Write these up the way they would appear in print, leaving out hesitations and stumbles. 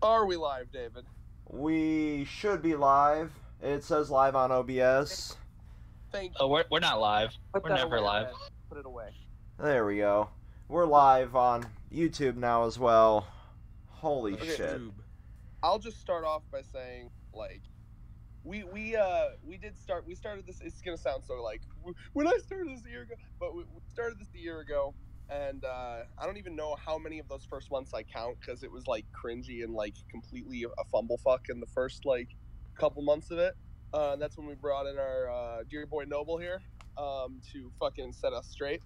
Are we live, David? We should be live. It says live on OBS. Thank Oh, you. we're not live. Put We're that never away, live. Red. Put it away. There we go. We're live on YouTube now as well. Holy Okay. shit. I'll just start off by saying, like, we started this. It's gonna sound so like when I started this a year ago, but we started this a year ago, and I don't even know how many of those first months I count because it was like cringy and like completely a fumble fuck in the first like couple months of it. That's when we brought in our dear boy Noble here to fucking set us straight.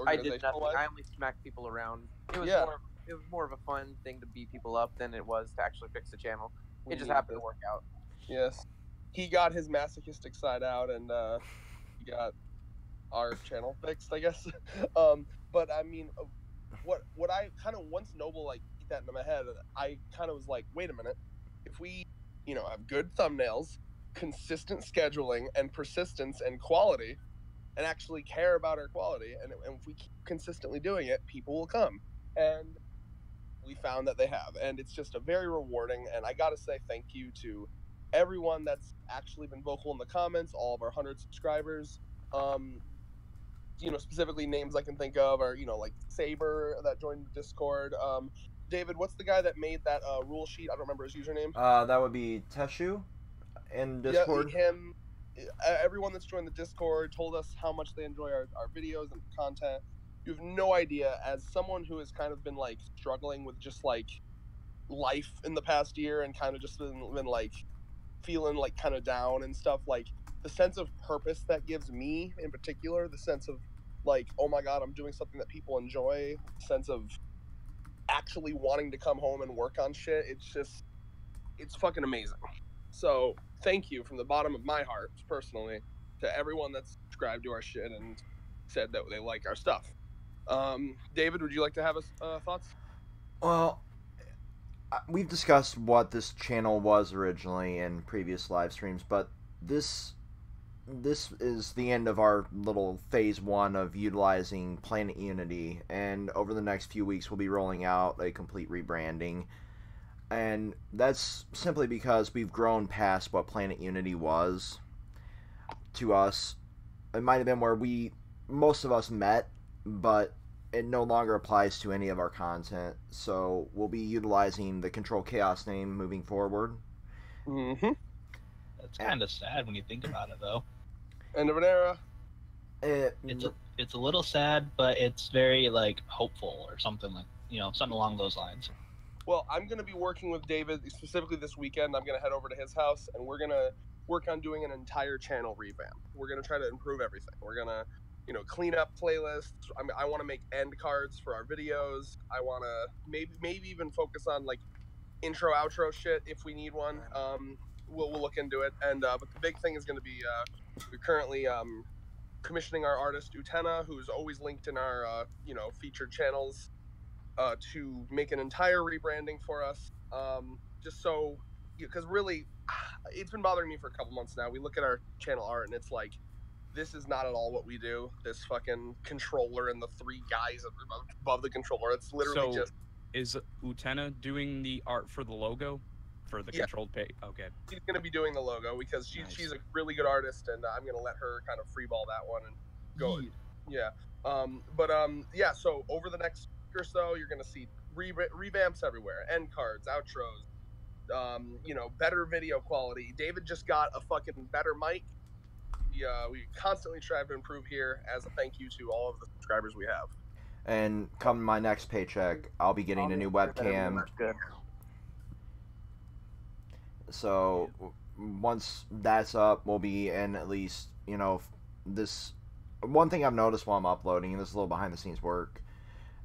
I did nothing. I only smacked people around. It was more of a fun thing to beat people up than it was to actually fix the channel. It just happened to work out. Yes, he got his masochistic side out, and he got our channel fixed, I guess. But I mean, what I kind of once Noble like beat that into my head, I kind of was like, wait a minute, if we, have good thumbnails, consistent scheduling, and persistence and quality, and actually care about our quality, and if we keep consistently doing it, people will come. And we found that they have, and it's just a very rewarding. And I gotta say thank you to everyone that's actually been vocal in the comments, all of our 100 subscribers. Specifically names I can think of are like Saber that joined the Discord. David, what's the guy that made that rule sheet? I don't remember his username. That would be Teshu in Discord. Yeah, him. Everyone that's joined the Discord told us how much they enjoy our videos and content. You have no idea, as someone who has kind of been like struggling with just like life in the past year and kind of just been like feeling like kind of down and stuff, like the sense of purpose that gives me in particular, the sense of like, oh my god, I'm doing something that people enjoy, the sense of actually wanting to come home and work on shit, it's fucking amazing. So thank you from the bottom of my heart personally to everyone that's subscribed to our shit and said that they like our stuff. David, would you like to have thoughts? Well, we've discussed what this channel was originally in previous live streams, but this is the end of our little phase 1 of utilizing Planet Unity, and over the next few weeks we'll be rolling out a complete rebranding. And that's simply because we've grown past what Planet Unity was to us. It might have been where most of us met, but it no longer applies to any of our content. So we'll be utilizing the Control Chaos name moving forward. Mm-hmm. That's kind of sad when you think about it, though. End of an era. It's a little sad, but it's very like hopeful or something like something along those lines. Well, I'm going to be working with David specifically this weekend. I'm going to head over to his house, and we're going to work on doing an entire channel revamp. We're going to try to improve everything. We're going to, clean up playlists. I want to make end cards for our videos. I want to maybe even focus on like intro, outro shit if we need one. We'll look into it. And but the big thing is going to be we're currently commissioning our artist Utena, who's always linked in our featured channels. To make an entire rebranding for us, just so, because really, it's been bothering me for a couple months now. We look at our channel art and it's like, this is not at all what we do. This fucking controller and the 3 guys above the controller, it's literally just... Is Utena doing the art for the logo? For the controlled page? Okay. She's going to be doing the logo because she's a really good artist, and I'm going to let her kind of freeball that one and go. Yeah. So over the next or so, you're gonna see revamps everywhere, end cards, outros, better video quality. David just got a fucking better mic. We constantly strive to improve here as a thank you to all of the subscribers we have. And come my next paycheck, I'll be getting a new webcam. So once that's up, we'll be in at least, this... One thing I've noticed while I'm uploading, and this is a little behind the scenes work,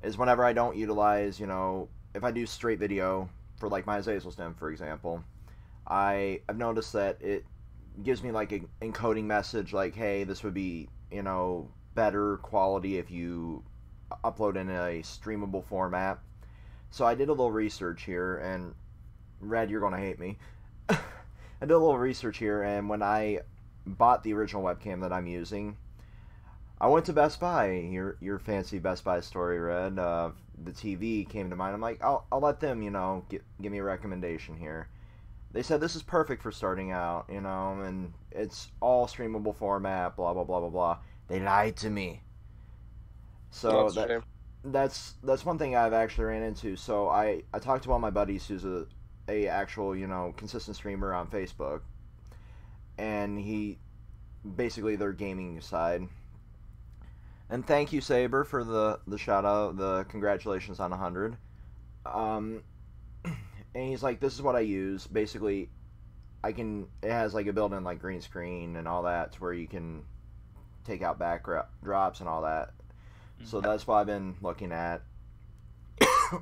is whenever I don't utilize, if I do straight video for like my Azazel stem, for example, I've noticed that it gives me like an encoding message like, hey, this would be, better quality if you upload in a streamable format. So I did a little research here, and Red, you're going to hate me. I did a little research here, and when I bought the original webcam that I'm using, I went to Best Buy. Your fancy Best Buy story, Red. The TV came to mind. I'm like, I'll let them, give me a recommendation here. They said this is perfect for starting out, and it's all streamable format, blah blah blah blah blah. They lied to me. So that's one thing I've actually ran into. So I talked to one of my buddies who's a actual consistent streamer on Facebook, and he basically their gaming side. And thank you, Saber, for the shout out, the congratulations on 100. And he's like, this is what I use. Basically, it has like a built-in like green screen and all that, to where you can take out backdrops and all that. So that's what I've been looking at for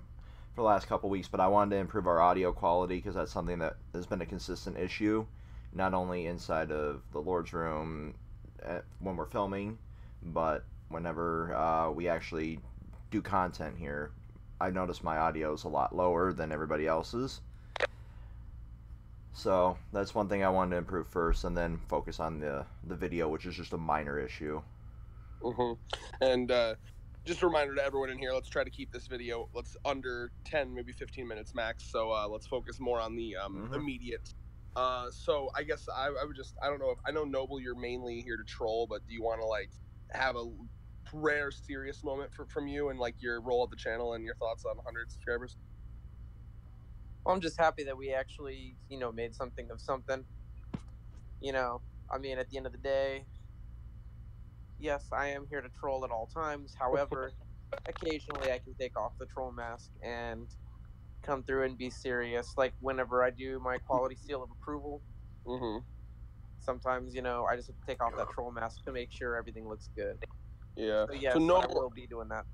the last couple weeks. But I wanted to improve our audio quality, because that's something that has been a consistent issue, not only inside of the Lord's Room when we're filming, but whenever we actually do content here. I noticed my audio is a lot lower than everybody else's. So that's one thing I wanted to improve first, and then focus on the video, which is just a minor issue. And just a reminder to everyone in here, let's try to keep this video under 10, maybe 15 minutes max. So let's focus more on the immediate. So I guess I would just, I don't know if, I know Noble, you're mainly here to troll, but do you want to like have a rare serious moment from you and like your role at the channel and your thoughts on 100 subscribers? Well, I'm just happy that we actually, made something of something. I mean, at the end of the day, yes, I am here to troll at all times. However, occasionally I can take off the troll mask and come through and be serious. Like whenever I do my quality seal of approval, sometimes, I just have to take off that troll mask to make sure everything looks good. Yeah. So yes, I will be doing that.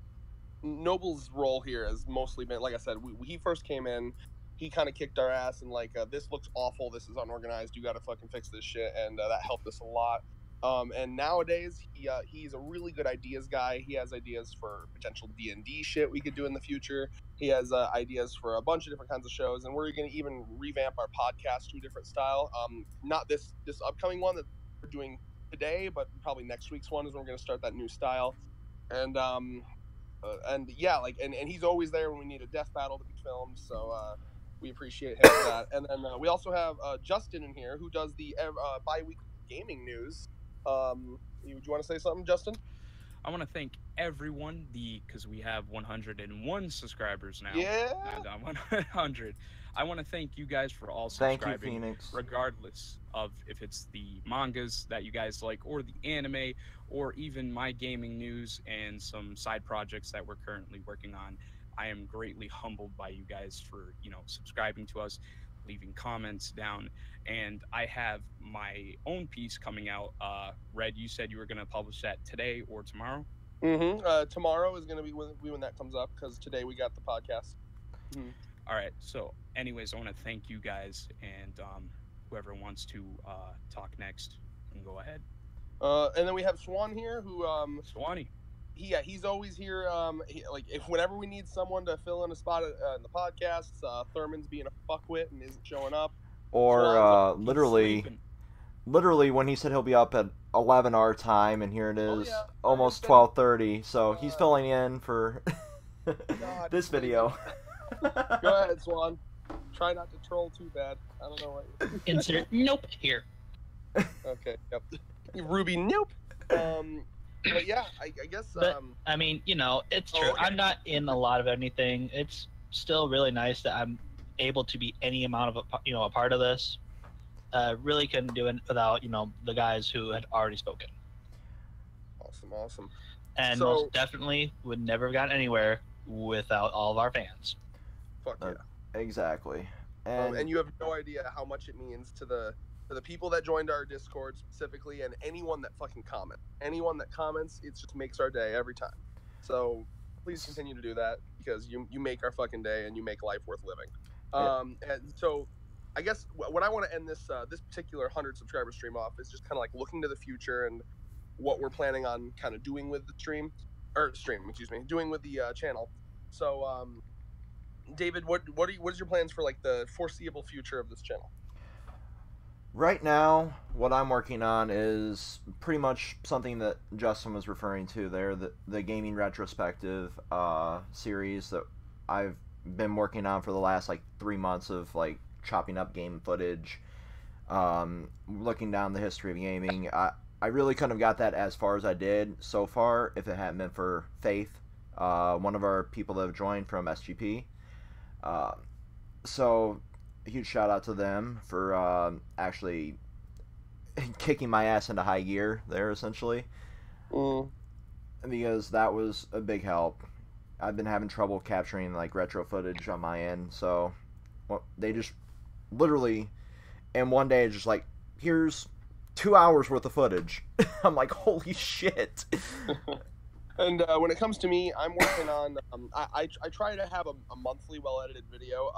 Noble's role here has mostly been, like I said, he first came in, he kind of kicked our ass and like, this looks awful, this is unorganized, you got to fucking fix this shit, and that helped us a lot. And nowadays, he's a really good ideas guy. He has ideas for potential D&D shit we could do in the future. He has ideas for a bunch of different kinds of shows, and we're going to even revamp our podcast to a different style. Not this upcoming one that we're doing today, but probably next week's one is when we're going to start that new style. And yeah, like, and he's always there when we need a death battle to be filmed, so we appreciate him for that. And then we also have Justin in here, who does the bi-weekly gaming news. Do you want to say something, Justin? I want to thank everyone, because we have 101 subscribers now. Yeah. Not 100. I want to thank you guys for all subscribing. Thank you, Phoenix. Regardless of if it's the mangas that you guys like, or the anime, or even my gaming news and some side projects that we're currently working on. I am greatly humbled by you guys for, subscribing to us, leaving comments down, and I have my own piece coming out. Red, you said you were going to publish that today or tomorrow? Tomorrow is going to be when that comes up, because today we got the podcast. All right, so anyways, I want to thank you guys, and whoever wants to talk next can go ahead. And then we have Swan here, who Swanee. He's always here. Whenever we need someone to fill in a spot in the podcast, Thurman's being a fuckwit and isn't showing up. Or literally when he said he'll be up at 11 our time, and here it is, almost 12:30. So he's filling in for this video. Go ahead, Swan. Try not to troll too bad. I don't know what. Insert nope here. Okay. Yep. Ruby, nope. But yeah, I guess. But, I mean, it's true. Okay. I'm not in a lot of anything. It's still really nice that I'm able to be any amount of a part of this. Really couldn't do it without the guys who had already spoken. Awesome. And most definitely would never have gotten anywhere without all of our fans. Fuck yeah. Exactly. And you have no idea how much it means to the people that joined our Discord specifically, and anyone that fucking comments. Anyone that comments, it just makes our day every time. So please continue to do that, because you make our fucking day and you make life worth living. And so I guess what I want to end this particular 100 subscriber stream off is just kind of like looking to the future and what we're planning on kind of doing with the doing with the channel. So David, what is your plans for like the foreseeable future of this channel? Right now, what I'm working on is pretty much something that Justin was referring to there, the gaming retrospective series that I've been working on for the last like 3 months of like chopping up game footage, looking down the history of gaming. I really couldn't have got that as far as I did so far if it hadn't been for Faith, one of our people that have joined from SGP. So a huge shout out to them for actually kicking my ass into high gear there, essentially. Because that was a big help. I've been having trouble capturing like retro footage on my end, so they just literally in one day just like, here's 2 hours worth of footage. I'm like, holy shit. And when it comes to me, I'm working on. I try to have a monthly well-edited video.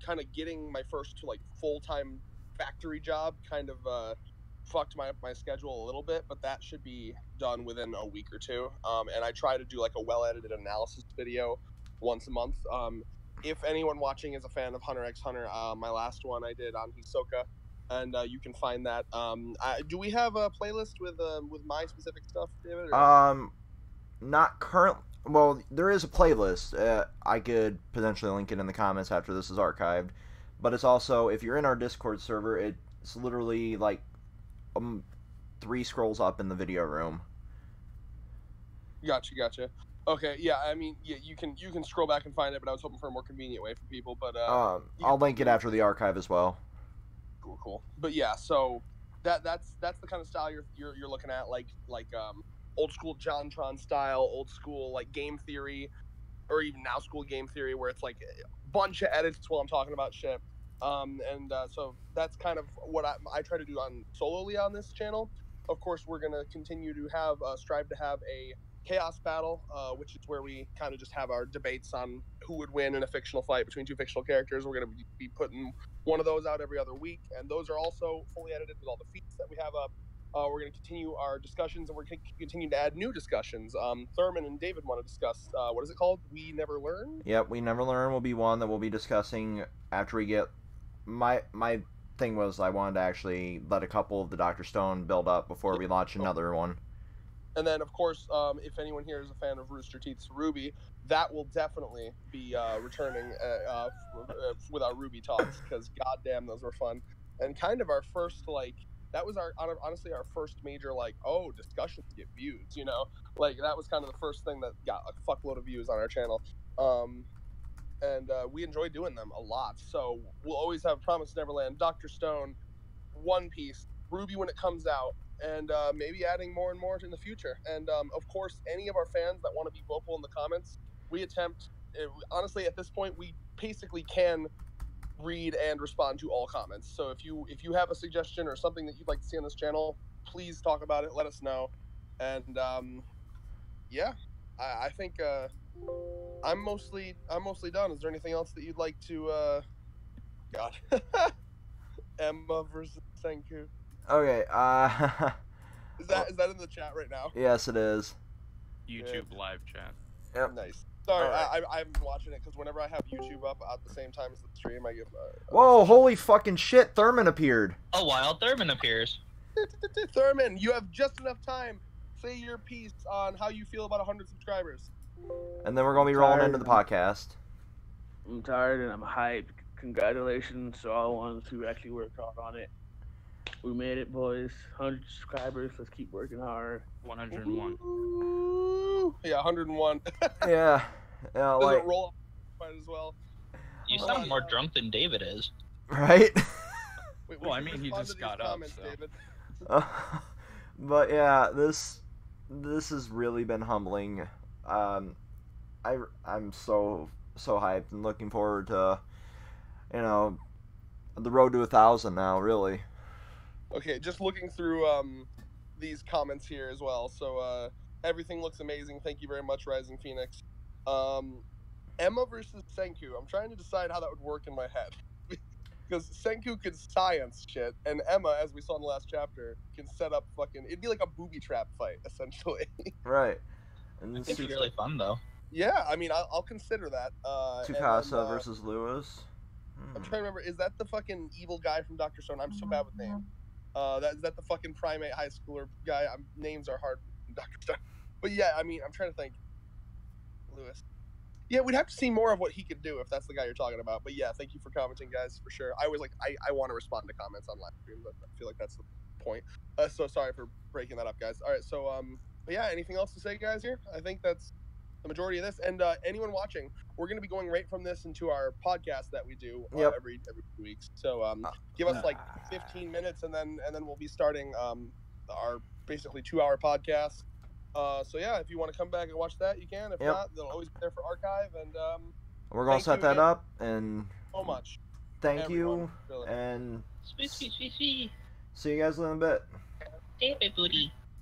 Kind of getting my first like full-time factory job kind of fucked my schedule a little bit, but that should be done within a week or two. And I try to do like a well-edited analysis video once a month. If anyone watching is a fan of Hunter x Hunter, my last one I did on Hisoka, and you can find that. Do we have a playlist with my specific stuff, David? Or? Not current. Well, there is a playlist. I could potentially link it in the comments after this is archived. But it's also, if you're in our Discord server, it's literally like 3 scrolls up in the video room. Gotcha. Okay, yeah. I mean, yeah, you can scroll back and find it, but I was hoping for a more convenient way for people. But I'll link it after the archive as well. Cool. But yeah, so that's the kind of style you're looking at, like old school JonTron style, old school like game theory, or even now school game theory, where it's like a bunch of edits while I'm talking about shit. So that's kind of what I try to do solely on this channel. Of course, we're gonna continue to strive to have a chaos battle, which is where we kind of just have our debates on who would win in a fictional fight between 2 fictional characters. We're gonna be putting one of those out every other week, and those are also fully edited with all the feats that we have up. We're going to continue our discussions, and we're going to continue to add new discussions. Thurman and David want to discuss, what is it called? We Never Learn? Yep, We Never Learn will be one that we'll be discussing after we get... My thing was I wanted to actually let a couple of the Dr. Stone build up before we launch another one. And then, of course, if anyone here is a fan of Rooster Teeth's Ruby, that will definitely be returning with our Ruby talks, because goddamn, those were fun. And kind of our first, like... That was honestly our first major, like, discussions get views, you know? Like, that was kind of the first thing that got a fuckload of views on our channel. And we enjoy doing them a lot. So we'll always have Promised Neverland, Dr. Stone, One Piece, Ruby when it comes out, and maybe adding more and more in the future. And, of course, any of our fans that want to be vocal in the comments, we attempt... honestly, at this point, we basically can... read and respond to all comments. So if you have a suggestion or something that you'd like to see on this channel, please talk about it. Let us know. And yeah, I think I'm mostly done. Is there anything else that you'd like to? God, Emma versus Senku. Okay. Is that in the chat right now? Yes, it is. YouTube live chat. Yep. Nice. Sorry, right. I've been watching it because whenever I have YouTube up at the same time as the stream, I get. Whoa! Holy fucking shit! Thurman appeared. A wild Thurman appears. Thurman, you have just enough time. Say your piece on how you feel about 100 subscribers. And then we're gonna be rolling into the podcast. I'm tired and I'm hyped. Congratulations to all the ones who actually worked hard on it. We made it, boys. 100 subscribers. Let's keep working hard. 101. Ooh, yeah, 101. Yeah. Does Like, it roll quite as well? You sound more drunk than David is. right? Wait, Well, I should mean, he respond just to these got up, comments, so. David. But yeah, this has really been humbling. I'm so hyped and looking forward to, the road to 1,000 now. Really. Okay, just looking through these comments here as well. So everything looks amazing. Thank you very much, Rising Phoenix. Emma versus Senku. I'm trying to decide how that would work in my head. Because Senku could science shit, and Emma, as we saw in the last chapter, can set up fucking... It'd be like a booby trap fight, essentially. Right. And It's really fun, though. Yeah, I mean, I'll consider that. Tsukasa versus Lewis. I'm trying to remember, is that the fucking evil guy from Dr. Stone? I'm so bad with names. Is that the fucking primate high schooler guy? Names are hard, Dr. Stone. But yeah, I mean, I'm trying to think. Lewis. Yeah, we'd have to see more of what he could do if that's the guy you're talking about. But yeah, thank you for commenting, guys, for sure. I was like, I want to respond to comments on live streams. I feel like that's the point. So sorry for breaking that up, guys. All right, so but yeah, anything else to say, guys? Here, I think that's the majority of this. And anyone watching, we're going to be going right from this into our podcast that we do every 2 weeks. So give us like 15 minutes, and then we'll be starting our basically 2-hour podcast. So yeah, if you want to come back and watch that, you can. If not, they'll always be there for archive. And we're gonna set that up. And so much. Thank everyone, you. really. And Sweet. see you guys in a bit. David booty.